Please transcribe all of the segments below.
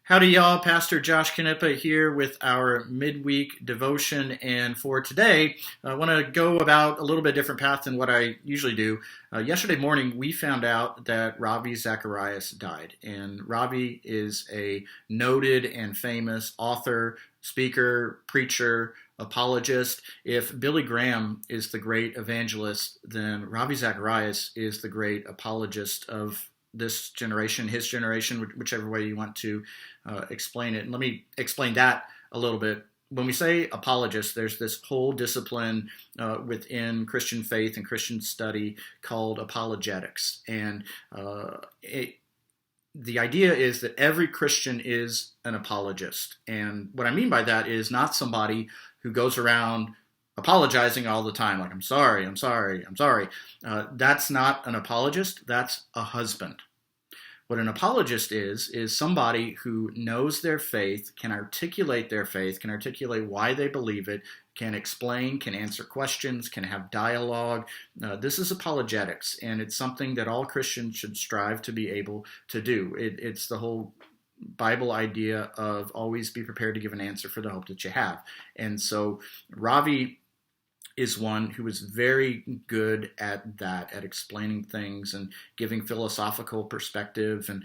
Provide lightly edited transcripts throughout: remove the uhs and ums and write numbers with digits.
Howdy, y'all. Pastor Josh Canepa here with our midweek devotion. And for today, I want to go about a little bit different path than what I usually do. Yesterday morning, we found out that Ravi Zacharias died. And Ravi is a noted and famous author, speaker, preacher, apologist. If Billy Graham is the great evangelist, then Ravi Zacharias is the great apologist of this generation, his generation, whichever way you want to explain it. And let me explain that a little bit. When we say apologist, there's this whole discipline within Christian faith and Christian study called apologetics. And the idea is that every Christian is an apologist. And what I mean by that is not somebody who goes around apologizing all the time, like, I'm sorry, I'm sorry, I'm sorry. That's not an apologist, that's a husband. What an apologist is somebody who knows their faith, can articulate their faith, can articulate why they believe it, can explain, can answer questions, can have dialogue. This is apologetics, and it's something that all Christians should strive to be able to do. It's the whole Bible idea of always be prepared to give an answer for the hope that you have. And so Ravi is one who is very good at that, at explaining things and giving philosophical perspective. And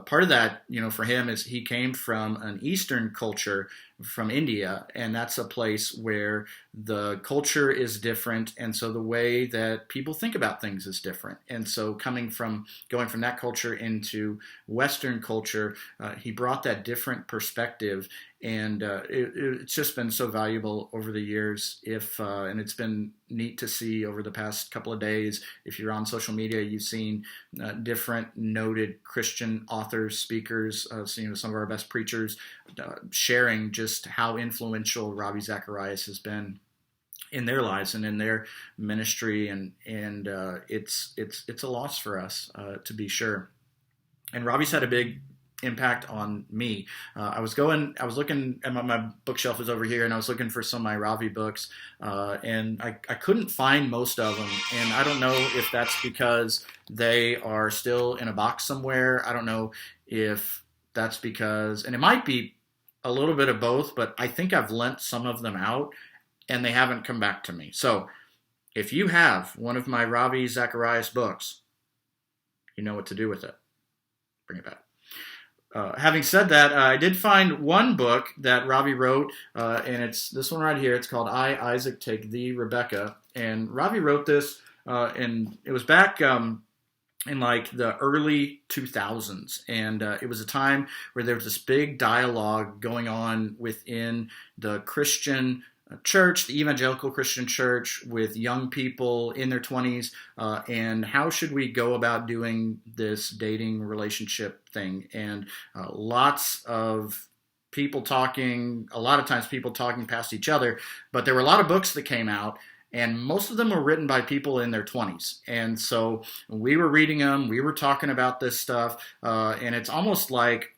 part of that, for him is he came from an Eastern culture, from India, and that's a place where the culture is different, and so the way that people think about things is different. And so going from that culture into Western culture, he brought that different perspective, and it's just been so valuable over the years. And it's been neat to see over the past couple of days. If you're on social media, you've seen different noted Christian authors, speakers, some of our best preachers sharing just how influential Ravi Zacharias has been in their lives and in their ministry, and it's a loss for us, to be sure. And Ravi's had a big impact on me. I was looking at my bookshelf is over here, and I was looking for some of my Ravi books, and I couldn't find most of them. And I don't know if that's because they are still in a box somewhere. I don't know if that's because, and it might be a little bit of both, but I think I've lent some of them out and they haven't come back to me. So if you have one of my Ravi Zacharias books, you know what to do with it. Bring it back. Having said that, I did find one book that Ravi wrote, and it's this one right here. It's called I, Isaac, Take Thee, Rebecca. And Ravi wrote this, and it was back in like the early 2000s. And it was a time where there was this big dialogue going on within the Christian church, the evangelical Christian church, with young people in their 20s, and how should we go about doing this dating relationship thing. And lots of people talking, a lot of times people talking past each other, but there were a lot of books that came out, and most of them were written by people in their 20s. And so we were reading them, we were talking about this stuff, and it's almost like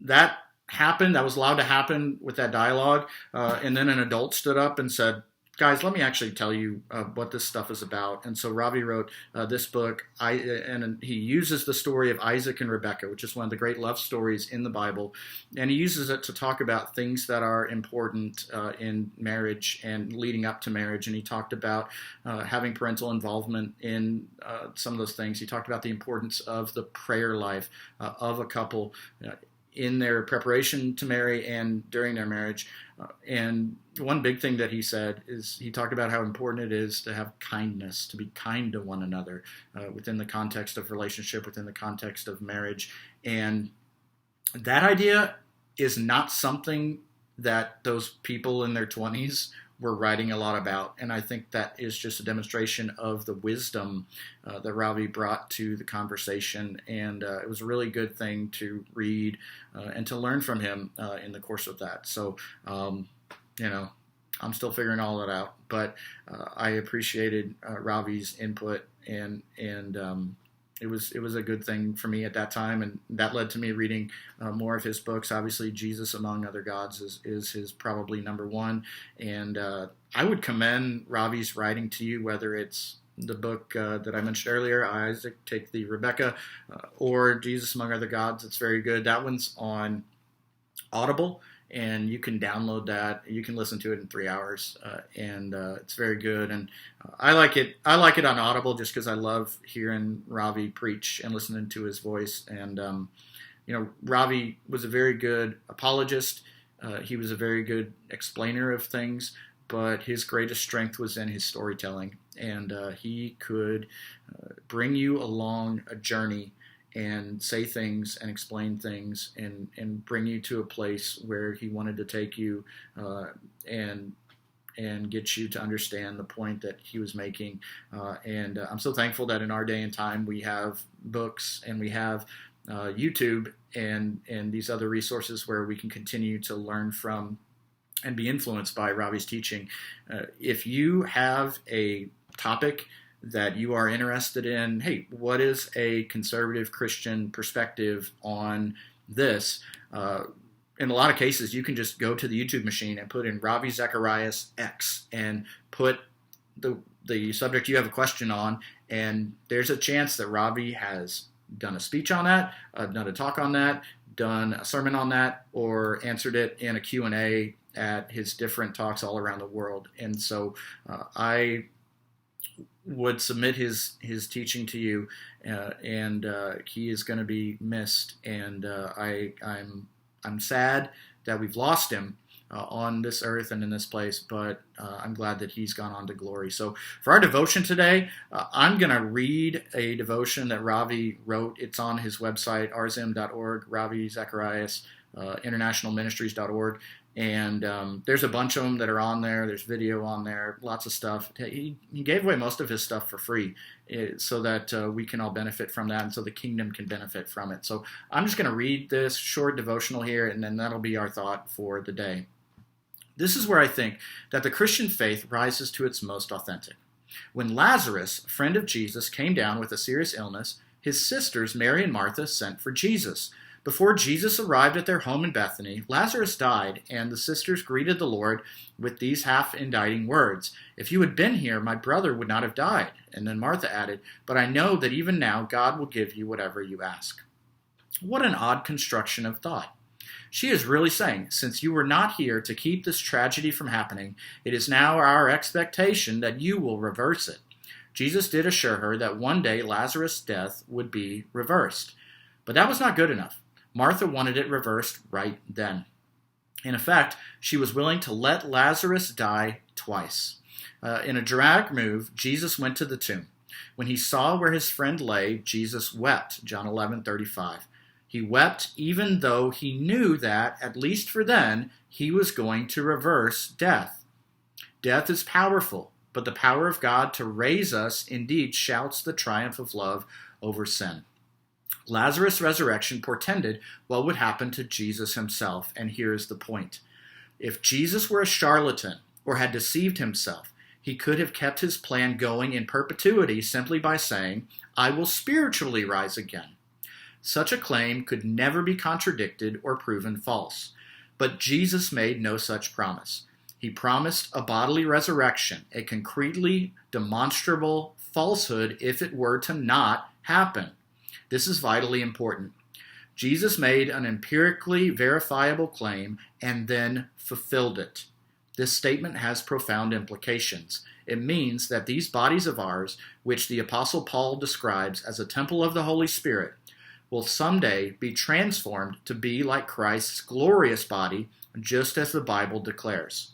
that was allowed to happen with that dialogue, and then an adult stood up and said, guys, let me actually tell you what this stuff is about. And so Ravi wrote this book, and he uses the story of Isaac and Rebecca, which is one of the great love stories in the Bible, and he uses it to talk about things that are important in marriage and leading up to marriage. And he talked about having parental involvement in some of those things. He talked about the importance of the prayer life of a couple in their preparation to marry and during their marriage. And one big thing that he said is he talked about how important it is to have kindness, to be kind to one another within the context of relationship, within the context of marriage. And that idea is not something that those people in their 20s were writing a lot about. And I think that is just a demonstration of the wisdom that Ravi brought to the conversation. And it was a really good thing to read and to learn from him in the course of that. So, I'm still figuring all that out, but I appreciated Ravi's input, and it was a good thing for me at that time, and that led to me reading more of his books. Obviously, Jesus Among Other Gods is his probably number one, and I would commend Ravi's writing to you, whether it's the book that I mentioned earlier, Isaac, Take Thee, Rebecca, or Jesus Among Other Gods. It's very good. That one's on Audible, and you can download that. You can listen to it in 3 hours, and it's very good. And I like it. I like it on Audible just because I love hearing Ravi preach and listening to his voice. And Ravi was a very good apologist. He was a very good explainer of things, but his greatest strength was in his storytelling, and he could bring you along a journey and say things and explain things and bring you to a place where he wanted to take you and get you to understand the point that he was making. And I'm so thankful that in our day and time we have books and we have YouTube and these other resources where we can continue to learn from and be influenced by Ravi's teaching. If you have a topic that you are interested in, hey, what is a conservative Christian perspective on this? In a lot of cases, you can just go to the YouTube machine and put in Ravi Zacharias X and put the subject you have a question on, and there's a chance that Ravi has done a speech on that, done a talk on that, done a sermon on that, or answered it in a Q&A at his different talks all around the world. And so I would submit his teaching to you, and he is going to be missed. And I'm sad that we've lost him on this earth and in this place, but I'm glad that he's gone on to glory. So for our devotion today, I'm going to read a devotion that Ravi wrote. It's on his website, rzm.org, Ravi Zacharias, internationalministries.org. And there's a bunch of them that are on there. There's video on there, lots of stuff. He gave away most of his stuff for free so that we can all benefit from that and so the kingdom can benefit from it. So I'm just going to read this short devotional here, and then that'll be our thought for the day. This is where I think that the Christian faith rises to its most authentic. When Lazarus, a friend of Jesus, came down with a serious illness, his sisters, Mary and Martha, sent for Jesus. Before Jesus arrived at their home in Bethany, Lazarus died, and the sisters greeted the Lord with these half-indicting words, "If you had been here, my brother would not have died." And then Martha added, "But I know that even now God will give you whatever you ask." What an odd construction of thought. She is really saying, since you were not here to keep this tragedy from happening, it is now our expectation that you will reverse it. Jesus did assure her that one day Lazarus' death would be reversed. But that was not good enough. Martha wanted it reversed right then. In effect, she was willing to let Lazarus die twice. In a dramatic move, Jesus went to the tomb. When he saw where his friend lay, Jesus wept, John 11:35. He wept even though he knew that, at least for then, he was going to reverse death. Death is powerful, but the power of God to raise us indeed shouts the triumph of love over sin. Lazarus' resurrection portended what would happen to Jesus himself, and here is the point. If Jesus were a charlatan or had deceived himself, he could have kept his plan going in perpetuity simply by saying, "I will spiritually rise again." Such a claim could never be contradicted or proven false. But Jesus made no such promise. He promised a bodily resurrection, a concretely demonstrable falsehood if it were to not happen. This is vitally important. Jesus made an empirically verifiable claim and then fulfilled it. This statement has profound implications. It means that these bodies of ours, which the Apostle Paul describes as a temple of the Holy Spirit, will someday be transformed to be like Christ's glorious body, just as the Bible declares.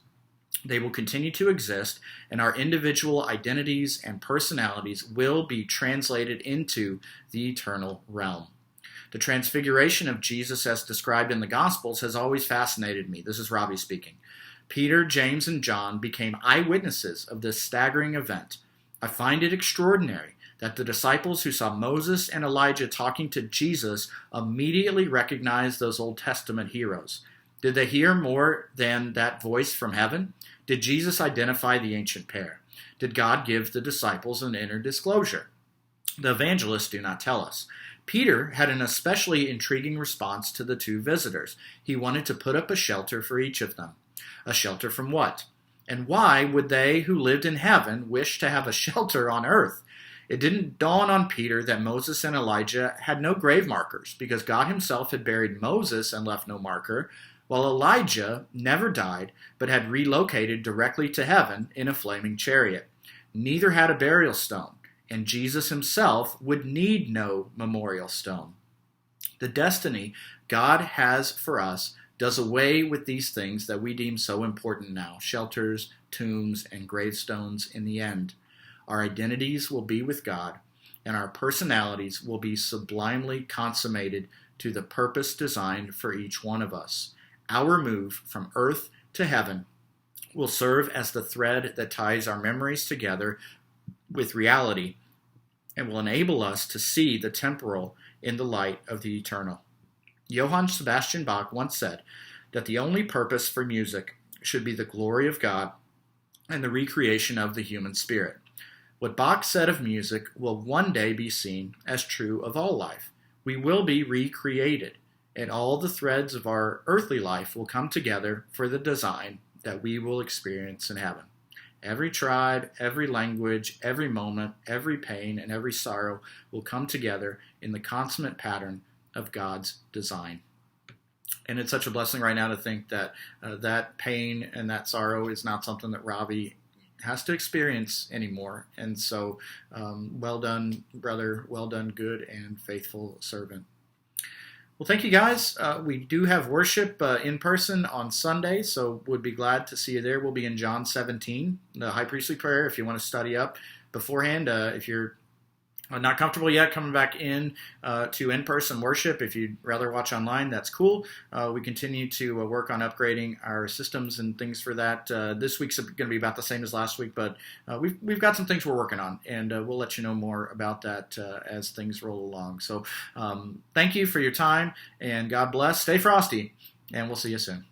They will continue to exist, and our individual identities and personalities will be translated into the eternal realm. The transfiguration of Jesus as described in the Gospels has always fascinated me. This is Ravi speaking. Peter, James, and John became eyewitnesses of this staggering event. I find it extraordinary that the disciples who saw Moses and Elijah talking to Jesus immediately recognized those Old Testament heroes. Did they hear more than that voice from heaven? Did Jesus identify the ancient pair? Did God give the disciples an inner disclosure? The evangelists do not tell us. Peter had an especially intriguing response to the two visitors. He wanted to put up a shelter for each of them. A shelter from what? And why would they who lived in heaven wish to have a shelter on earth? It didn't dawn on Peter that Moses and Elijah had no grave markers, because God himself had buried Moses and left no marker, while Elijah never died, but had relocated directly to heaven in a flaming chariot. Neither had a burial stone, and Jesus himself would need no memorial stone. The destiny God has for us does away with these things that we deem so important now, shelters, tombs, and gravestones in the end. Our identities will be with God, and our personalities will be sublimely consummated to the purpose designed for each one of us. Our move from earth to heaven will serve as the thread that ties our memories together with reality and will enable us to see the temporal in the light of the eternal. Johann Sebastian Bach once said that the only purpose for music should be the glory of God and the recreation of the human spirit. What Bach said of music will one day be seen as true of all life. We will be recreated, and all the threads of our earthly life will come together for the design that we will experience in heaven. Every tribe, every language, every moment, every pain, and every sorrow will come together in the consummate pattern of God's design. And it's such a blessing right now to think that that pain and that sorrow is not something that Ravi has to experience anymore. And so, well done, brother. Well done, good and faithful servant. Well, thank you, guys. We do have worship in person on Sunday, so would be glad to see you there. We'll be in John 17, the high priestly prayer, if you want to study up beforehand. If you're not comfortable yet coming back in to in-person worship, if you'd rather watch online, that's cool. We continue to work on upgrading our systems and things for that. This week's going to be about the same as last week, but we've got some things we're working on, and we'll let you know more about that as things roll along. So thank you for your time, and God bless. Stay frosty, and we'll see you soon.